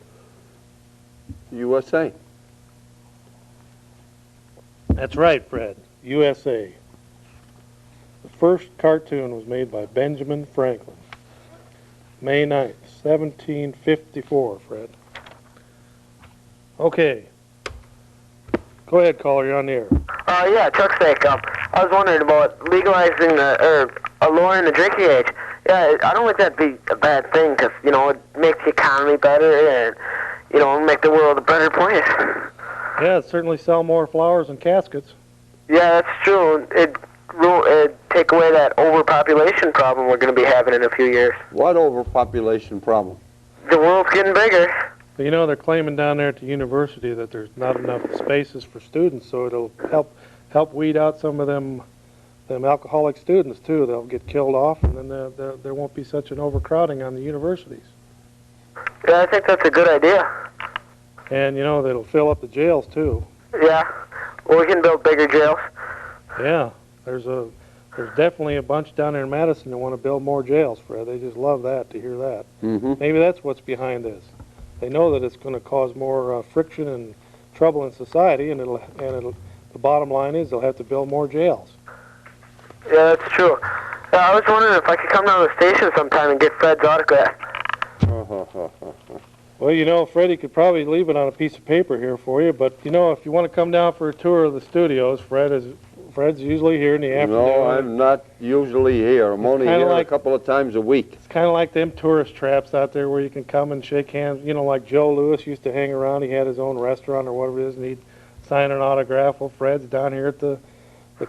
USA. That's right, Fred. USA. The first cartoon was made by Benjamin Franklin. May 9th, 1754, Fred. Okay. Go ahead, caller. You're on the air. Yeah, Chuck's sake. I was wondering about legalizing lowering the drinking age. Yeah, I don't think that'd be a bad thing because, it makes the economy better and, make the world a better place. Yeah, it'd certainly sell more flowers and caskets. Yeah, that's true. It'd take away that overpopulation problem we're going to be having in a few years. What overpopulation problem? The world's getting bigger. But, they're claiming down there at the university that there's not enough spaces for students, so it'll help weed out some of them alcoholic students, too. They'll get killed off, and then there won't be such an overcrowding on the universities. Yeah, I think that's a good idea. And, that'll fill up the jails, too. Yeah, well, we can build bigger jails. Yeah, there's definitely a bunch down there in Madison that want to build more jails, Fred. They just love that, to hear that. Mm-hmm. Maybe that's what's behind this. They know that it's going to cause more friction and trouble in society, and the bottom line is they'll have to build more jails. Yeah, that's true. I was wondering if I could come down to the station sometime and get Fred's autograph. Well, Freddie could probably leave it on a piece of paper here for you, but, if you want to come down for a tour of the studios, Fred's usually here in the afternoon. No, I'm not usually here. I'm only here a couple of times a week. It's kind of like them tourist traps out there where you can come and shake hands. Like Joe Louis used to hang around. He had his own restaurant or whatever it is, and he'd sign an autograph. Well, Fred's down here at the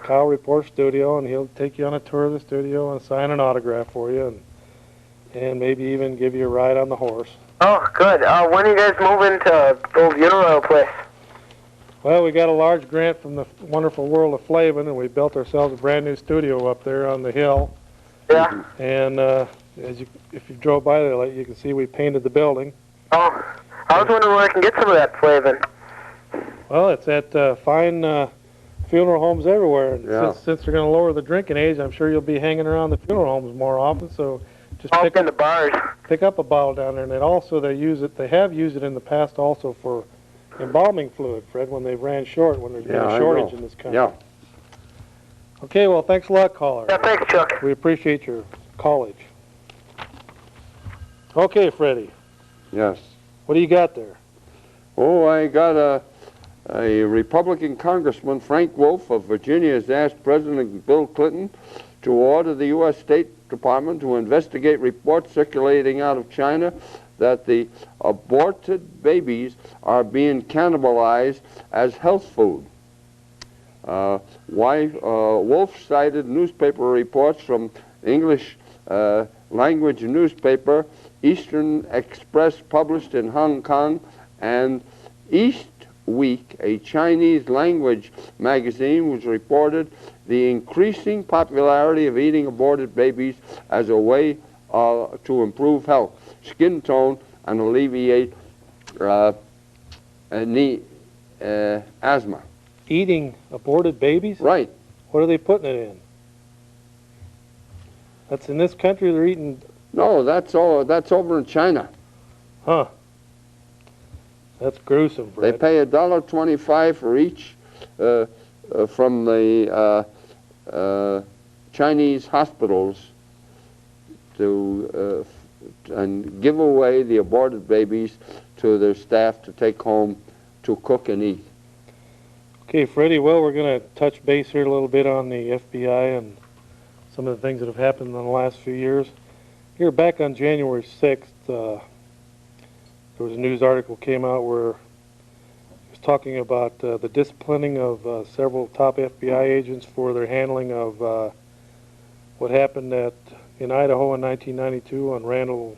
Kyle Report studio, and he'll take you on a tour of the studio and sign an autograph for you, and maybe even give you a ride on the horse. Oh, good. When are you guys moving to the old Uniroyal place? Well, we got a large grant from the wonderful world of Flavin, and we built ourselves a brand new studio up there on the hill. Yeah. And if you drove by there, you can see we painted the building. Oh, I was wondering where I can get some of that Flavin. Well, it's at fine funeral homes everywhere. And Yeah. since they're going to lower the drinking age, I'm sure you'll be hanging around the funeral homes more often. So just Up in the bars. pick up a bottle down there. And they have used it in the past also for embalming fluid, Fred, when they ran short, when there's been a shortage in this country. Yeah. Okay, well, thanks a lot, caller. Yeah, thanks, Chuck. We appreciate your callage. Okay, Freddie, Yes. what do you got there? Oh, I got a Republican Congressman, Frank Wolf of Virginia, has asked President Bill Clinton to order the U.S. State Department to investigate reports circulating out of China that the aborted babies are being cannibalized as health food. Wolf cited newspaper reports from English language newspaper Eastern Express, published in Hong Kong, and East Week, a Chinese language magazine, which reported the increasing popularity of eating aborted babies as a way to improve health, skin tone, and alleviate asthma. Eating aborted babies? Right. What are they putting it in? That's in this country. They're eating. No, that's over in China. Huh. That's gruesome, They Fred. pay $1.25 for each from the Chinese hospitals to and give away the aborted babies to their staff to take home to cook and eat. Okay, Freddie, well, we're going to touch base here a little bit on the FBI and some of the things that have happened in the last few years. Here, back on January 6th, there was a news article came out where it was talking about the disciplining of several top FBI agents for their handling of what happened in Idaho in 1992 when Randall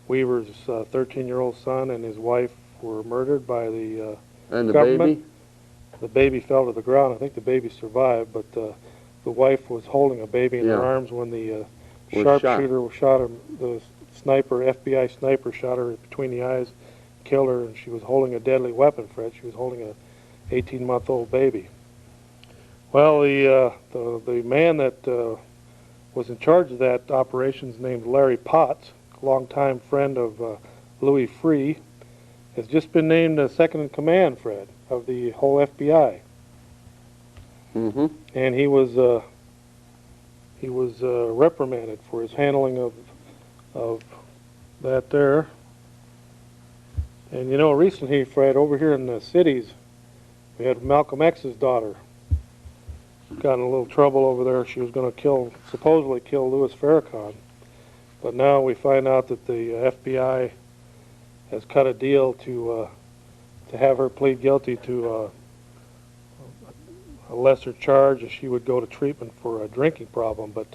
Weaver's 13-year-old son and his wife were murdered by the And the government. baby? The baby fell to the ground. I think the baby survived, but the wife was holding a baby in her Yeah. arms when the Was sharpshooter shot her. The sniper, FBI sniper, shot her between the eyes, killed her, and she was holding a deadly weapon, Fred. She was holding a 18-month-old baby. Well, the man that was in charge of that operation is named Larry Potts, a longtime friend of Louis Freeh, has just been named second in command, Fred, of the whole FBI. Mm-hmm. And he was reprimanded for his handling of that there. And you know, recently, Fred, over here in the cities, we had Malcolm X's daughter got in a little trouble over there. She was going to supposedly kill Louis Farrakhan, but now we find out that the FBI has cut a deal to have her plead guilty to a lesser charge, and she would go to treatment for a drinking problem. But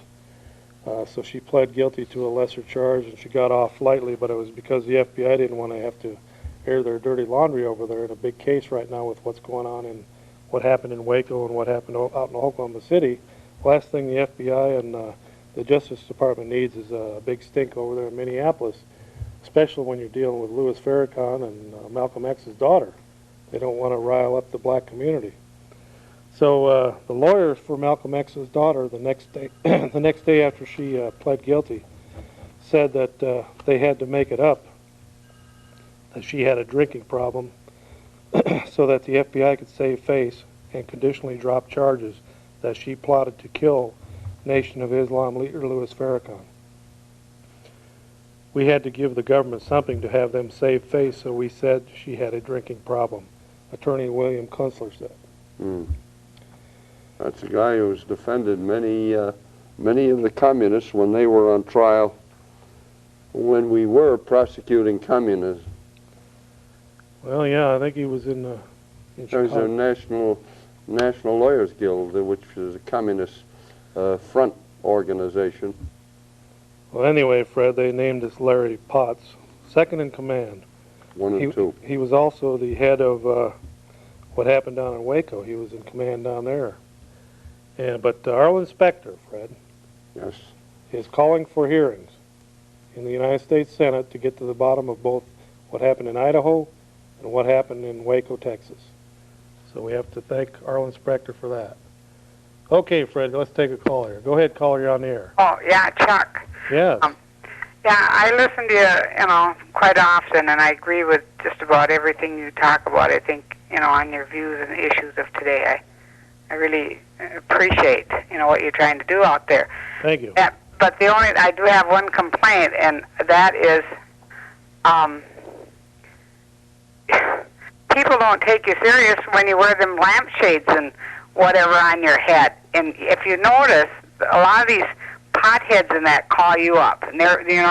so she pled guilty to a lesser charge, and she got off lightly. But it was because the FBI didn't want to have to air their dirty laundry over there in a big case right now with what's going on and what happened in Waco and what happened out in Oklahoma City. Last thing the FBI and the Justice Department needs is a big stink over there in Minneapolis, especially when you're dealing with Louis Farrakhan and Malcolm X's daughter. They don't want to rile up the black community. So the lawyers for Malcolm X's daughter, the next day, the next day after she pled guilty, said that they had to make it up, that she had a drinking problem, so that the FBI could save face and conditionally drop charges that she plotted to kill Nation of Islam leader Louis Farrakhan. We had to give the government something to have them save face, so we said she had a drinking problem, Attorney William Kunstler said. Mm. That's a guy who's defended many of the communists when they were on trial, when we were prosecuting communism. Well, yeah, I think he was in There's a Chicago. National Lawyers Guild, which is a communist front organization. Well, anyway, Fred, they named this Larry Potts second in command. 1 and 2. He was also the head of what happened down in Waco. He was in command down there. But Arlen Specter, Fred, Yes. is calling for hearings in the United States Senate to get to the bottom of both what happened in Idaho and what happened in Waco, Texas. So we have to thank Arlen Specter for that. Okay, Fred, let's take a call here. Go ahead, caller, you're on the air. Oh, yeah, Chuck. Yes. Yeah, I listen to you, quite often, and I agree with just about everything you talk about. I think, on your views and issues of today, I really appreciate, what you're trying to do out there. Thank you. Yeah, but I do have one complaint, and that is, people don't take you serious when you wear them lampshades and whatever on your head. And if you notice, a lot of these potheads and that call you up, and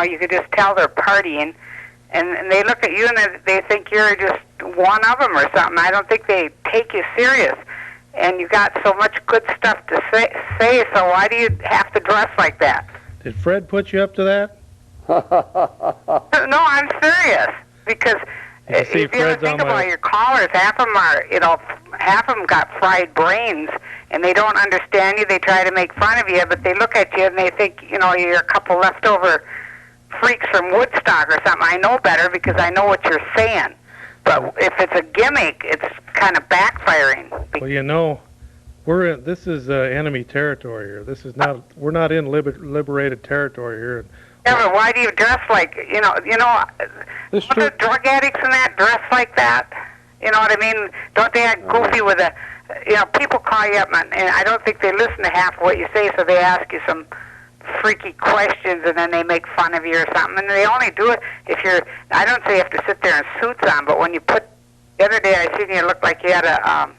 you could just tell they're partying, and they look at you and they think you're just one of them or something. I don't think they take you serious. And you got so much good stuff to say, so why do you have to dress like that? Did Fred put you up to that? No, I'm serious, because if you ever think about your callers, half of them got fried brains, and they don't understand you. They try to make fun of you, but they look at you and they think, you're a couple leftover freaks from Woodstock or something. I know better because I know what you're saying. But if it's a gimmick, it's kind of backfiring. Well, you know, this is enemy territory here. This is not. We're not in liberated territory here. Yeah, but why do you dress like This don't the drug addicts and that dress like that? You know what I mean? Don't they act goofy with a? People call you up, and I don't think they listen to half of what you say, so they ask you some freaky questions, and then they make fun of you or something. And they only do it if you're. I don't say you have to sit there in suits on, but when you put. The other day I seen you look like you had a.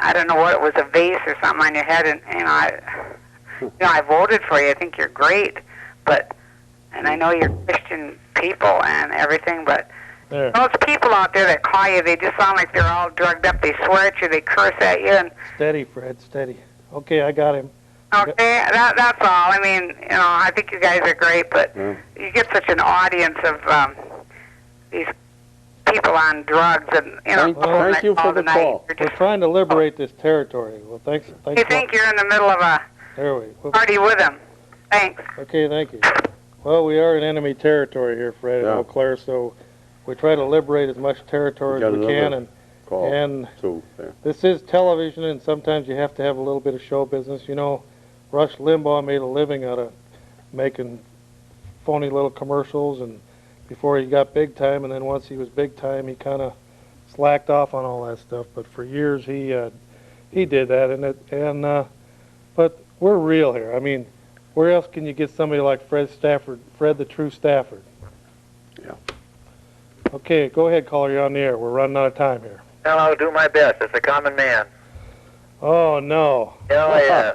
I don't know what it was, a vase or something on your head, and I voted for you. I think you're great, and I know you're Christian people and everything, but there. those people out there that call you, they just sound like they're all drugged up. They swear at you, they curse at you, and Steady, Fred, steady. Okay, I got him. okay, that's all. I mean, I think you guys are great, but you get such an audience of these people on drugs, and Thank you for the call. We're trying to liberate this territory. Well, thanks. You think you're in the middle of a There we go. party with them. Thanks. Okay, thank you. Well, we are in enemy territory here, Fred, in Yeah. Eau Claire, so we try to liberate as much territory as we can, Call and too. There. this is television, and sometimes you have to have a little bit of show business. You know, Rush Limbaugh made a living out of making phony little commercials, and before he got big time, and then once he was big time, he kind of slacked off on all that stuff. But for years, he did that, but we're real here. I mean, where else can you get somebody like Fred Stafford, Fred the True Stafford? Yeah. Okay, go ahead, caller. You're on the air. We're running out of time here. Well, I'll do my best. It's a common man. Oh no, Hell yeah.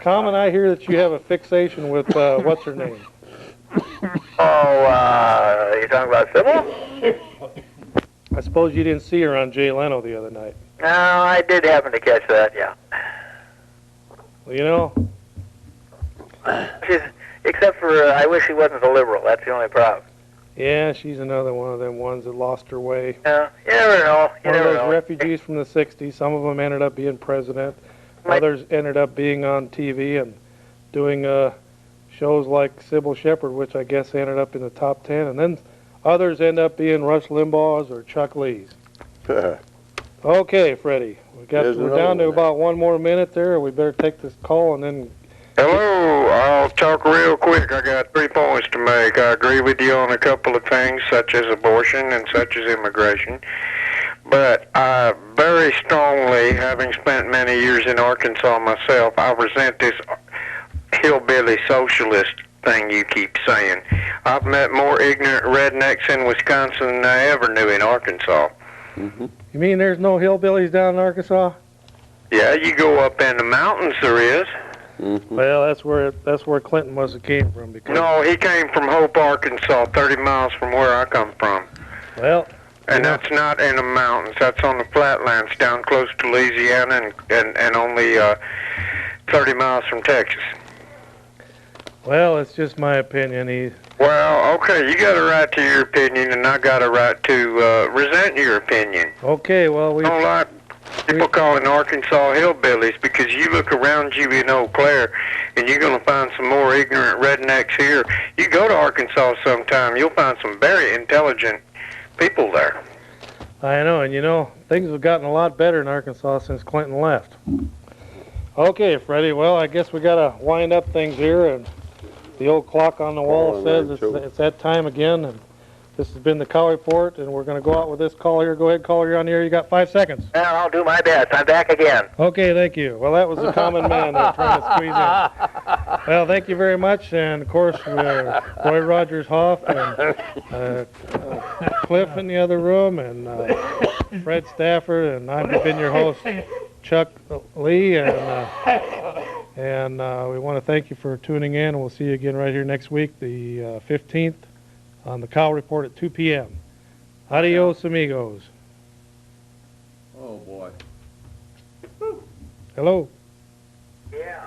Common. I hear that you have a fixation with what's her name? You talking about Sybil? I suppose you didn't see her on Jay Leno the other night. No, I did happen to catch that, yeah. Well, you know, Except for, I wish he wasn't a liberal. That's the only problem. yeah, she's another one of them ones that lost her way. Yeah, you never know. You One of never those know. refugees from the 60s. Some of them ended up being president. Others ended up being on TV and doing shows like Sybil Shepherd, which I guess ended up in the top 10. And then others end up being Rush Limbaugh's or Chuck Lee's. Okay, Freddie. There's We're another down to one about one more minute there. We better take this call and then... Hello, I'll talk real quick. I got 3 points to make. I agree with you on a couple of things, such as abortion and such as immigration. But I very strongly, having spent many years in Arkansas myself, I resent this hillbilly socialist thing you keep saying. I've met more ignorant rednecks in Wisconsin than I ever knew in Arkansas. Mm-hmm. You mean there's no hillbillies down in Arkansas? Yeah, you go up in the mountains, there is. Mm-hmm. Well, that's where Clinton must have came from. Because, No, he came from Hope, Arkansas, 30 miles from where I come from. well, And yeah. that's not in the mountains. That's on the flatlands down close to Louisiana and only 30 miles from Texas. Well, it's just my opinion. Well, okay, you got a right to your opinion, and I got a right to resent your opinion. Okay, well, we... I don't like people calling Arkansas hillbillies because you look around you in Eau Claire, and you're going to find some more ignorant rednecks here. You go to Arkansas sometime, you'll find some very intelligent people there. I know, and you know, things have gotten a lot better in Arkansas since Clinton left. Okay, Freddie, well, I guess we got to wind up things here, and the old clock on the wall says it's that time again, and this has been the Call Report, and we're going to go out with this call here. Go ahead, caller, you're on the air. You got 5 seconds. Well, I'll do my best. I'm back again. Okay, thank you. Well, that was the common man trying to squeeze in. Well, thank you very much, and of course, Roy Rogers Hoff and Cliff in the other room, and Fred Stafford, and I've been your host, Chuck Lee, and we want to thank you for tuning in, and we'll see you again right here next week, the 15th, on the Call Report at 2 p.m. Adios, amigos. Oh, boy. Hello. Yeah.